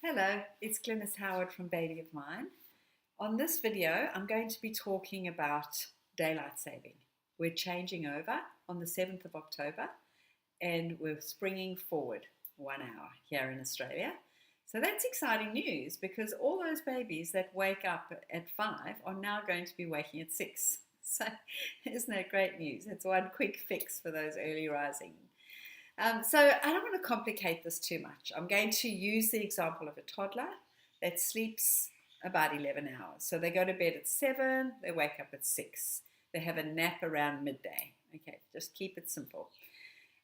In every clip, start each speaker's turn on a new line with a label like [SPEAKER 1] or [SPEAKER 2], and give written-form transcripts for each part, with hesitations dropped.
[SPEAKER 1] Hello, it's Glynis Howard from Baby of Mine. On this video, I'm going to be talking about daylight saving. We're changing over on the 7th of October and we're springing forward 1 hour here in Australia. So that's exciting news because all those babies that wake up at 5 are now going to be waking at 6. So isn't that great news? It's one quick fix for those early rising. So I don't want to complicate this too much. I'm going to use the example of a toddler that sleeps about 11 hours. So they go to bed at 7, they wake up at 6. They have a nap around midday. Okay, just keep it simple.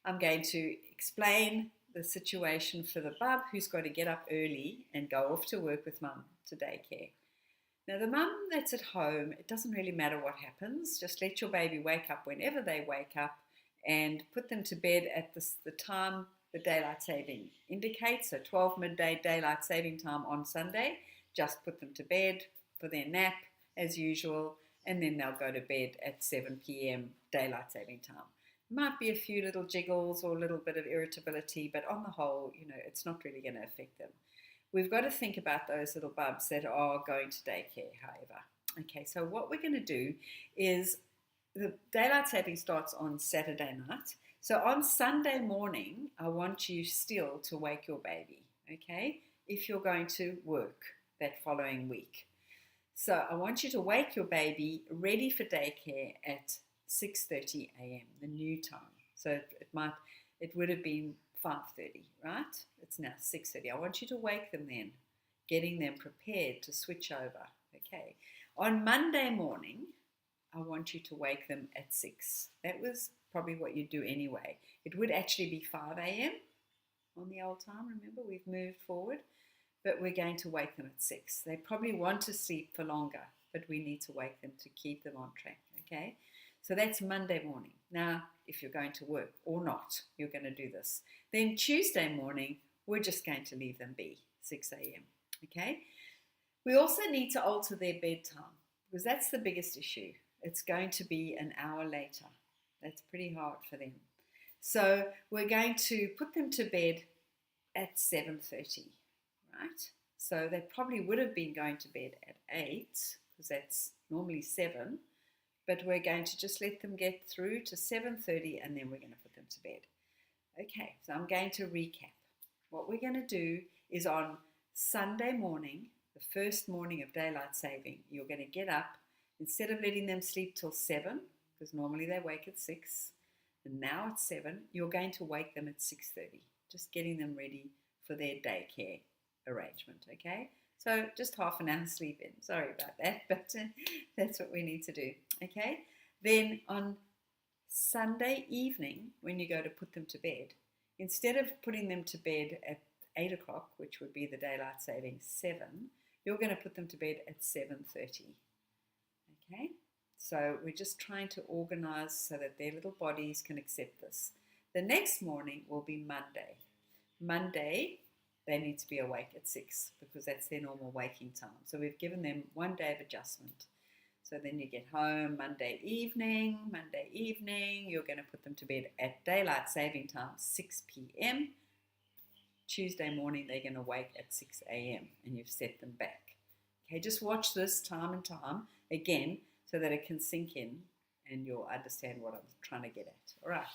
[SPEAKER 1] I'm going to explain the situation for the bub who's got to get up early and go off to work with mum to daycare. Now the mum that's at home, it doesn't really matter what happens. Just let your baby wake up whenever they wake up and put them to bed at the time the daylight saving indicates, so 12 midday daylight saving time on Sunday. Just put them to bed for their nap as usual, and then they'll go to bed at 7 p.m. daylight saving time. Might be a few little jiggles or a little bit of irritability, but on the whole, it's not really going to affect them. We've got to think about those little bubs that are going to daycare, however. Okay, so what we're going to do is the daylight saving starts on Saturday night. So on Sunday morning, I want you still to wake your baby, okay, if you're going to work that following week. So I want you to wake your baby ready for daycare at 6:30 a.m., the new time. So it would have been 5:30, right? It's now 6:30. I want you to wake them then, getting them prepared to switch over, okay? On Monday morning, I want you to wake them at 6. That was probably what you'd do anyway. It would actually be 5 a.m. on the old time. Remember, we've moved forward, but we're going to wake them at 6. They probably want to sleep for longer, but we need to wake them to keep them on track, okay? So that's Monday morning. Now, if you're going to work or not, you're going to do this. Then Tuesday morning, we're just going to leave them be, 6 a.m., okay? We also need to alter their bedtime because that's the biggest issue. It's going to be an hour later. That's pretty hard for them. So we're going to put them to bed at 7:30, right? So they probably would have been going to bed at 8 because that's normally 7. But we're going to just let them get through to 7:30 and then we're going to put them to bed. Okay, so I'm going to recap. What we're going to do is on Sunday morning, the first morning of daylight saving, you're going to get up. Instead of letting them sleep till 7, because normally they wake at 6, and now it's 7, you're going to wake them at 6:30, just getting them ready for their daycare arrangement, okay? So just half an hour sleep in. Sorry about that, but that's what we need to do, okay? Then on Sunday evening, when you go to put them to bed, instead of putting them to bed at 8 o'clock, which would be the daylight saving 7, you're going to put them to bed at 7:30. Okay, so we're just trying to organize so that their little bodies can accept this. The next morning will be Monday. Monday, they need to be awake at 6 because that's their normal waking time. So we've given them 1 day of adjustment. So then you get home Monday evening, you're going to put them to bed at daylight saving time, 6 p.m. Tuesday morning, they're going to wake at 6 a.m. and you've set them back. Okay, just watch this time and time again so that it can sink in and you'll understand what I'm trying to get at. All right,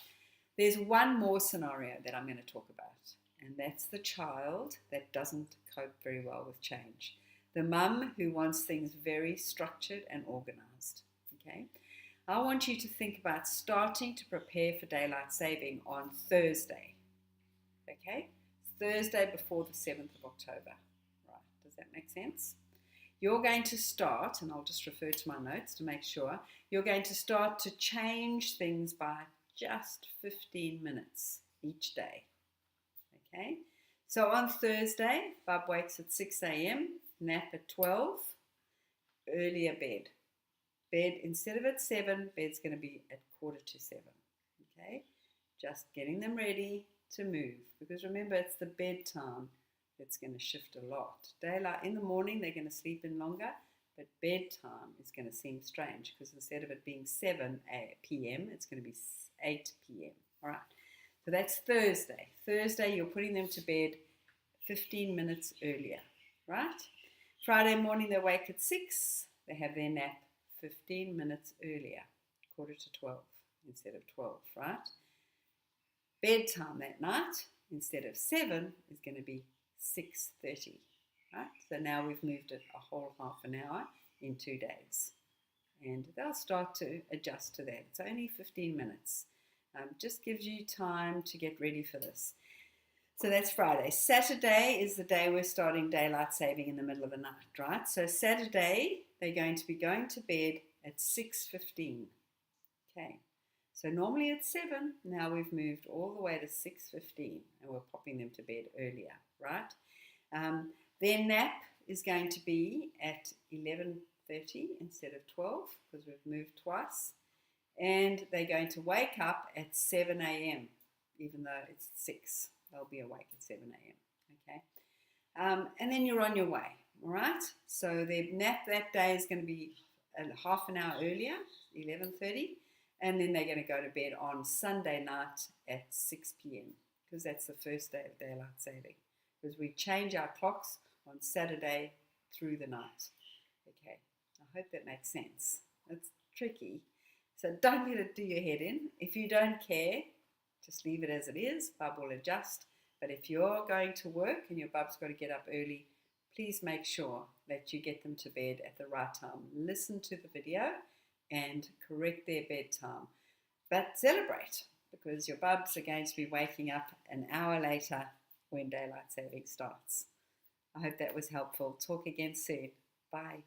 [SPEAKER 1] there's one more scenario that I'm going to talk about, and that's the child that doesn't cope very well with change. The mum who wants things very structured and organized, okay? I want you to think about starting to prepare for daylight saving on Thursday, okay? Thursday before the 7th of October, right? Does that make sense? You're going to start, and I'll just refer to my notes to make sure, you're going to start to change things by just 15 minutes each day, okay? So on Thursday, Bub wakes at 6 a.m., nap at 12, earlier bed. Bed, instead of at 7, bed's going to be at 6:45, okay? Just getting them ready to move, because remember, it's the bedtime that's going to shift a lot. Daylight in the morning, they're going to sleep in longer, but bedtime is going to seem strange because instead of it being 7 p.m., it's going to be 8 p.m. All right, so that's Thursday. Thursday, you're putting them to bed 15 minutes earlier, right? Friday morning they wake at 6, they have their nap 15 minutes earlier, quarter to 12 instead of 12, right? Bedtime that night, instead of 7, is going to be 6:30, right? So now we've moved it a whole half an hour in 2 days. And they'll start to adjust to that. It's only 15 minutes. Just gives you time to get ready for this. So that's Friday. Saturday is the day we're starting daylight saving in the middle of the night, right? So Saturday, they're going to be going to bed at 6:15. Okay. So normally it's 7, now we've moved all the way to 6:15 and we're popping them to bed earlier, right? Their nap is going to be at 11:30 instead of 12 because we've moved twice. And they're going to wake up at 7 a.m. even though it's 6. They'll be awake at 7 a.m. Okay? And then you're on your way, all right? So their nap that day is going to be half an hour earlier, 11:30. And then they're going to go to bed on Sunday night at 6 p.m. because that's the first day of daylight saving. Because we change our clocks on Saturday through the night. Okay, I hope that makes sense. It's tricky. So don't let it do your head in. If you don't care, just leave it as it is. Bub will adjust. But if you're going to work and your bub's got to get up early, please make sure that you get them to bed at the right time. Listen to the video and correct their bedtime. But celebrate, because your bubs are going to be waking up an hour later when daylight saving starts. I hope that was helpful. Talk again soon. Bye.